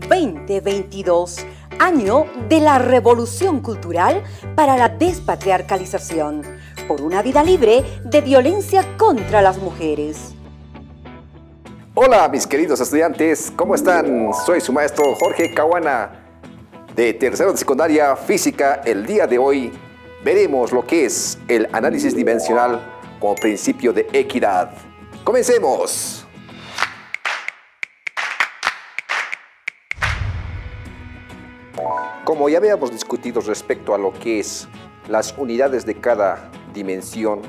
2022, año de la revolución cultural para la despatriarcalización, por una vida libre de violencia contra las mujeres. Hola mis queridos estudiantes, ¿cómo están? Soy su maestro Jorge Cahuana de tercero de secundaria física. El día de hoy veremos lo que es el análisis dimensional como principio de equidad. ¡Comencemos! Como ya habíamos discutido respecto a lo que es las unidades de cada dimensión,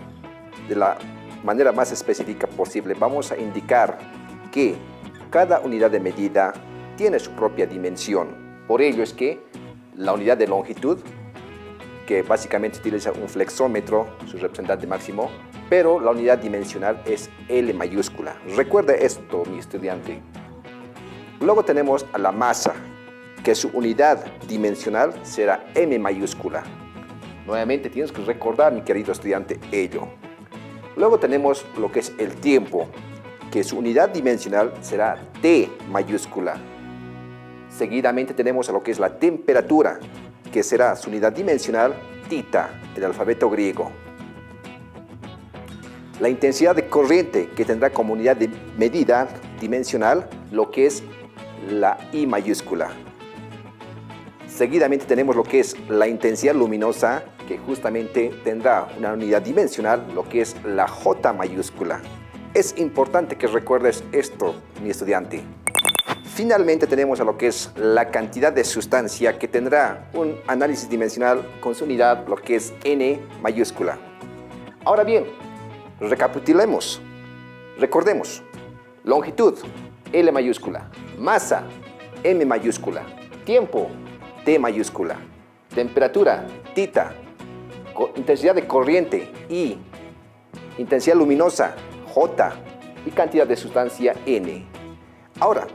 de la manera más específica posible, vamos a indicar que cada unidad de medida tiene su propia dimensión. Por ello es que la unidad de longitud, que básicamente utiliza un flexómetro, su representante máximo, pero la unidad dimensional es L mayúscula. Recuerde esto, mi estudiante. Luego tenemos a la masa, que su unidad dimensional será M mayúscula. Nuevamente tienes que recordar, mi querido estudiante, ello. Luego tenemos lo que es el tiempo, que su unidad dimensional será T mayúscula. Seguidamente tenemos a lo que es la temperatura, que será su unidad dimensional tita, el alfabeto griego. La intensidad de corriente, que tendrá como unidad de medida dimensional lo que es la I mayúscula. Seguidamente tenemos lo que es la intensidad luminosa, que justamente tendrá una unidad dimensional, lo que es la J mayúscula. Es importante que recuerdes esto, mi estudiante. Finalmente tenemos a lo que es la cantidad de sustancia, que tendrá un análisis dimensional con su unidad, lo que es N mayúscula. Ahora bien, recapitulemos. Recordemos: longitud, L mayúscula; masa, M mayúscula; tiempo, T mayúscula; temperatura, tita; intensidad de corriente, I; intensidad luminosa, J; y cantidad de sustancia, N. Ahora,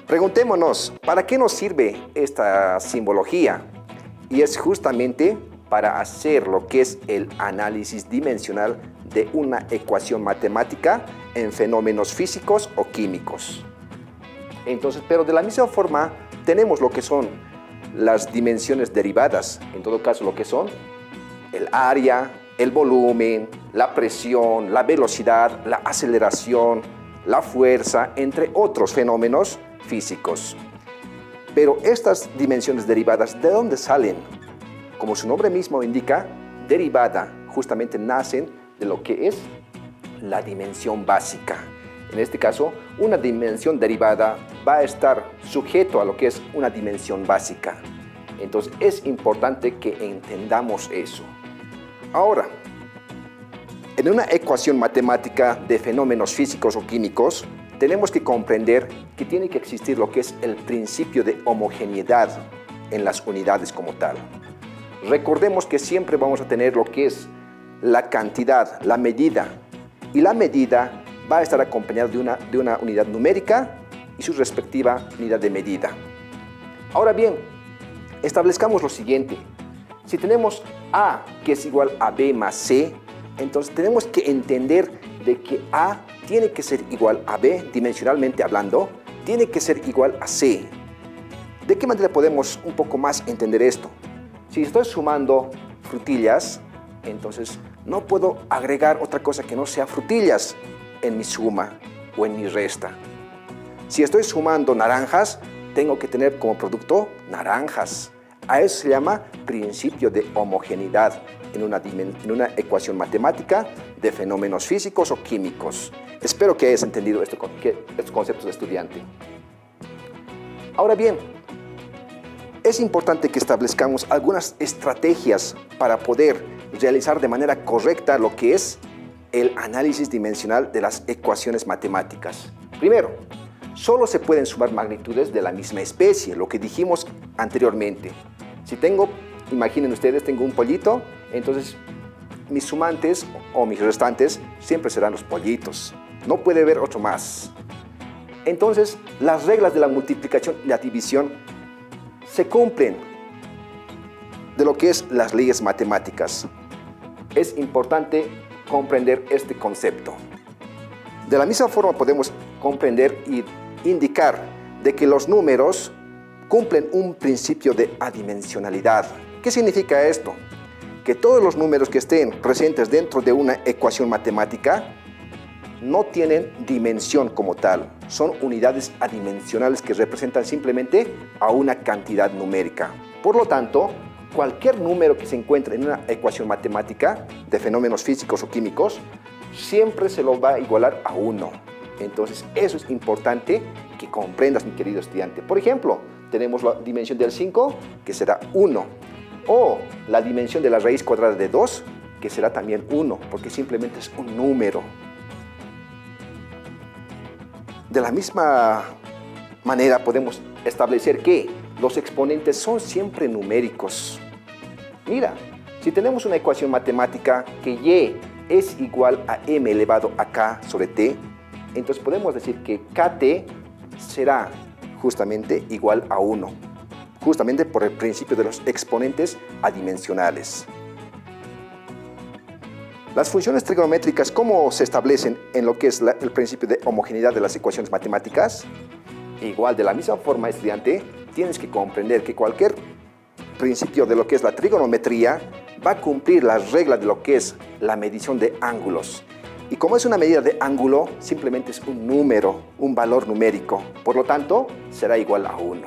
preguntémonos, ¿para qué nos sirve esta simbología? Y es justamente para hacer lo que es el análisis dimensional de una ecuación matemática en fenómenos físicos o químicos. Entonces, pero de la misma forma, tenemos lo que son las dimensiones derivadas, en todo caso lo que son el área, el volumen, la presión, la velocidad, la aceleración, la fuerza, entre otros fenómenos físicos. Pero estas dimensiones derivadas, ¿de dónde salen? Como su nombre mismo indica, derivada, justamente nacen de lo que es la dimensión básica. En este caso, una dimensión derivada va a estar sujeto a lo que es una dimensión básica. Entonces, es importante que entendamos eso. Ahora, en una ecuación matemática de fenómenos físicos o químicos, tenemos que comprender que tiene que existir lo que es el principio de homogeneidad en las unidades como tal. Recordemos que siempre vamos a tener lo que es la cantidad, la medida, y la medida va a estar acompañada de una unidad numérica y su respectiva unidad de medida. Ahora bien, establezcamos lo siguiente. Si tenemos A, que es igual a B más C, entonces tenemos que entender de que A tiene que ser igual a B, dimensionalmente hablando, tiene que ser igual a C. ¿De qué manera podemos un poco más entender esto? Si estoy sumando frutillas, entonces no puedo agregar otra cosa que no sea frutillas en mi suma o en mi resta. Si estoy sumando naranjas, tengo que tener como producto naranjas. A eso se llama principio de homogeneidad en una ecuación matemática de fenómenos físicos o químicos. Espero que hayas entendido estos conceptos de estudiante. Ahora bien, es importante que establezcamos algunas estrategias para poder realizar de manera correcta lo que es el análisis dimensional de las ecuaciones matemáticas. Primero, solo se pueden sumar magnitudes de la misma especie, lo que dijimos anteriormente. Si imaginen ustedes, tengo un pollito, entonces mis sumantes o mis restantes siempre serán los pollitos. No puede haber otro más. Entonces, las reglas de la multiplicación y la división se cumplen de lo que es las leyes matemáticas. Es importante comprender este concepto. De la misma forma podemos comprender y indicar de que los números cumplen un principio de adimensionalidad. ¿Qué significa esto? Que todos los números que estén presentes dentro de una ecuación matemática no tienen dimensión como tal. Son unidades adimensionales que representan simplemente a una cantidad numérica. Por lo tanto, cualquier número que se encuentre en una ecuación matemática de fenómenos físicos o químicos siempre se lo va a igualar a 1. Entonces, eso es importante que comprendas, mi querido estudiante. Por ejemplo, tenemos la dimensión del 5, que será 1. O la dimensión de la raíz cuadrada de 2, que será también 1, porque simplemente es un número. De la misma manera podemos establecer que los exponentes son siempre numéricos. Mira, si tenemos una ecuación matemática que y es igual a m elevado a k sobre t, entonces podemos decir que kt será justamente igual a 1, justamente por el principio de los exponentes adimensionales. Las funciones trigonométricas, ¿cómo se establecen en lo que es el principio de homogeneidad de las ecuaciones matemáticas? Igual, de la misma forma, estudiante, tienes que comprender que cualquier principio de lo que es la trigonometría va a cumplir las reglas de lo que es la medición de ángulos. Y como es una medida de ángulo, simplemente es un número, un valor numérico. Por lo tanto, será igual a 1.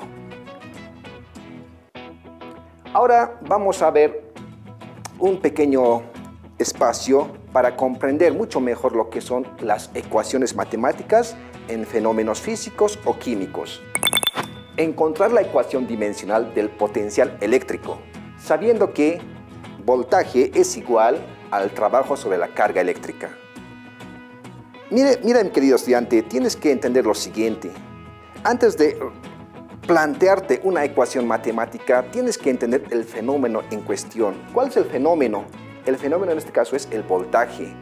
Ahora vamos a ver un pequeño espacio para comprender mucho mejor lo que son las ecuaciones matemáticas en fenómenos físicos o químicos. Encontrar la ecuación dimensional del potencial eléctrico, sabiendo que voltaje es igual al trabajo sobre la carga eléctrica. Mira, mi querido estudiante, tienes que entender lo siguiente. Antes de plantearte una ecuación matemática, tienes que entender el fenómeno en cuestión. ¿Cuál es el fenómeno? El fenómeno en este caso es el voltaje,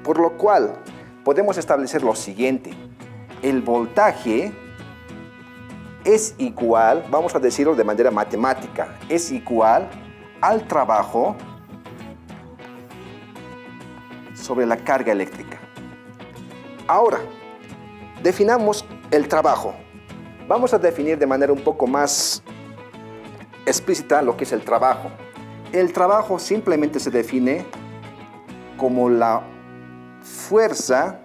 por lo cual podemos establecer lo siguiente. El voltaje es igual, vamos a decirlo de manera matemática, es igual al trabajo sobre la carga eléctrica. Ahora, definamos el trabajo. Vamos a definir de manera un poco más explícita lo que es el trabajo. El trabajo simplemente se define como la fuerza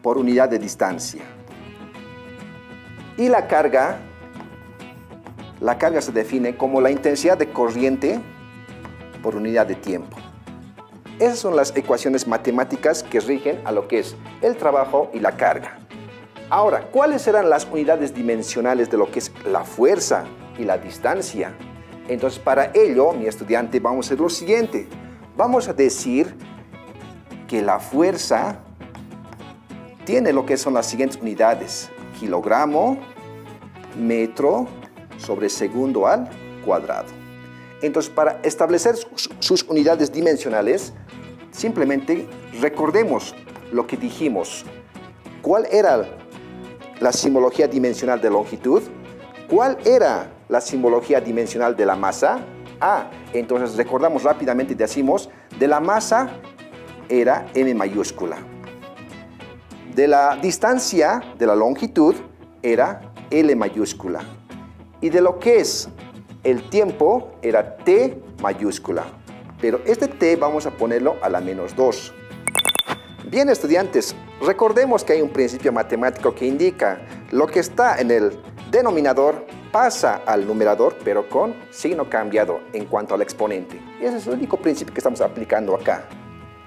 por unidad de distancia. Y la carga se define como la intensidad de corriente por unidad de tiempo. Esas son las ecuaciones matemáticas que rigen a lo que es el trabajo y la carga. Ahora, ¿cuáles serán las unidades dimensionales de lo que es la fuerza y la distancia? Entonces, para ello, mi estudiante, vamos a hacer lo siguiente. Vamos a decir que la fuerza tiene lo que son las siguientes unidades. Kilogramo, metro sobre segundo al cuadrado. Entonces, para establecer sus unidades dimensionales, simplemente recordemos lo que dijimos. ¿Cuál era la simbología dimensional de longitud? ¿Cuál era la simbología dimensional de la masa? Entonces recordamos rápidamente y decimos, de la masa era m mayúscula. De la distancia, de la longitud, era L mayúscula. Y de lo que es el tiempo, era T mayúscula. Pero este T vamos a ponerlo a la -2. Bien, estudiantes, recordemos que hay un principio matemático que indica lo que está en el denominador pasa al numerador, pero con signo cambiado en cuanto al exponente. Ese es el único principio que estamos aplicando acá.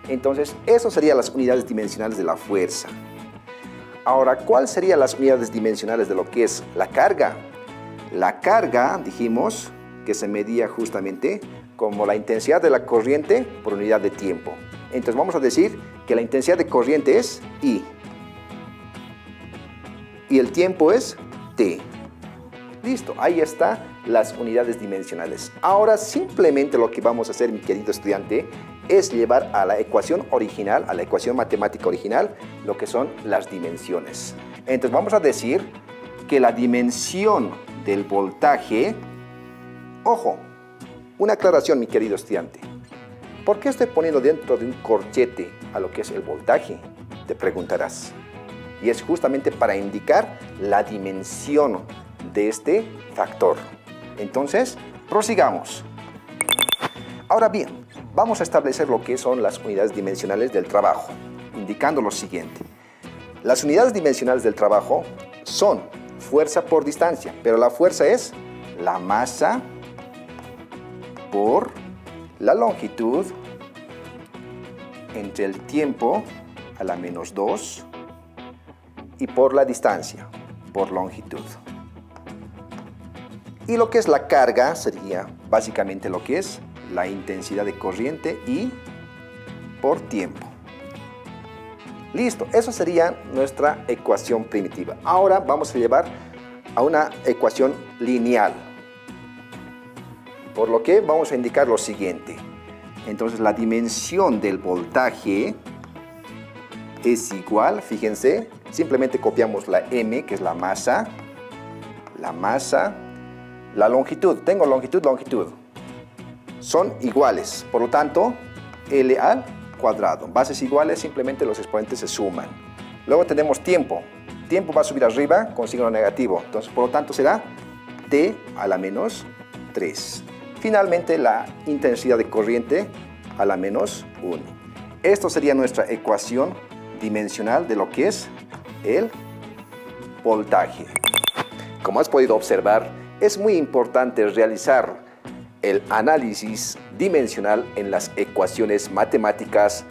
Entonces, eso serían las unidades dimensionales de la fuerza. Ahora, ¿cuáles serían las unidades dimensionales de lo que es la carga? La carga, dijimos, que se medía justamente como la intensidad de la corriente por unidad de tiempo. Entonces, vamos a decir que la intensidad de corriente es I. Y el tiempo es T. Listo, ahí están las unidades dimensionales. Ahora simplemente lo que vamos a hacer, mi querido estudiante, es llevar a la ecuación original, a la ecuación matemática original, lo que son las dimensiones. Entonces vamos a decir que la dimensión del voltaje, ojo, una aclaración, mi querido estudiante. ¿Por qué estoy poniendo dentro de un corchete a lo que es el voltaje? Te preguntarás. Y es justamente para indicar la dimensión de este factor. Entonces, prosigamos. Ahora bien, vamos a establecer lo que son las unidades dimensionales del trabajo, indicando lo siguiente. Las unidades dimensionales del trabajo son fuerza por distancia, pero la fuerza es la masa por la longitud entre el tiempo a la menos 2 y por la distancia, por longitud. Y lo que es la carga sería básicamente lo que es la intensidad de corriente y por tiempo. Listo, eso sería nuestra ecuación primitiva. Ahora vamos a llevar a una ecuación lineal. Por lo que vamos a indicar lo siguiente. Entonces la dimensión del voltaje es igual, fíjense, simplemente copiamos la m, que es la masa, la longitud, tengo longitud, son iguales, por lo tanto, L al cuadrado. Bases iguales, simplemente los exponentes se suman. Luego tenemos tiempo. Tiempo va a subir arriba con signo negativo. Entonces, por lo tanto, será T a la menos 3. Finalmente, la intensidad de corriente a la menos 1. Esto sería nuestra ecuación dimensional de lo que es el voltaje. Como has podido observar, es muy importante realizar el análisis dimensional en las ecuaciones matemáticas,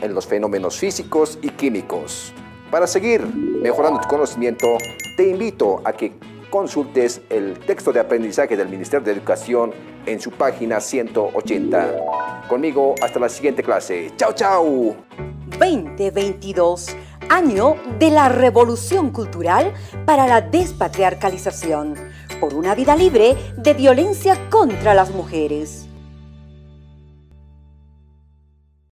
en los fenómenos físicos y químicos. Para seguir mejorando tu conocimiento, te invito a que consultes el texto de aprendizaje del Ministerio de Educación en su página 180. Conmigo hasta la siguiente clase. ¡Chao, chao! 2022, año de la revolución cultural para la despatriarcalización, por una vida libre de violencia contra las mujeres.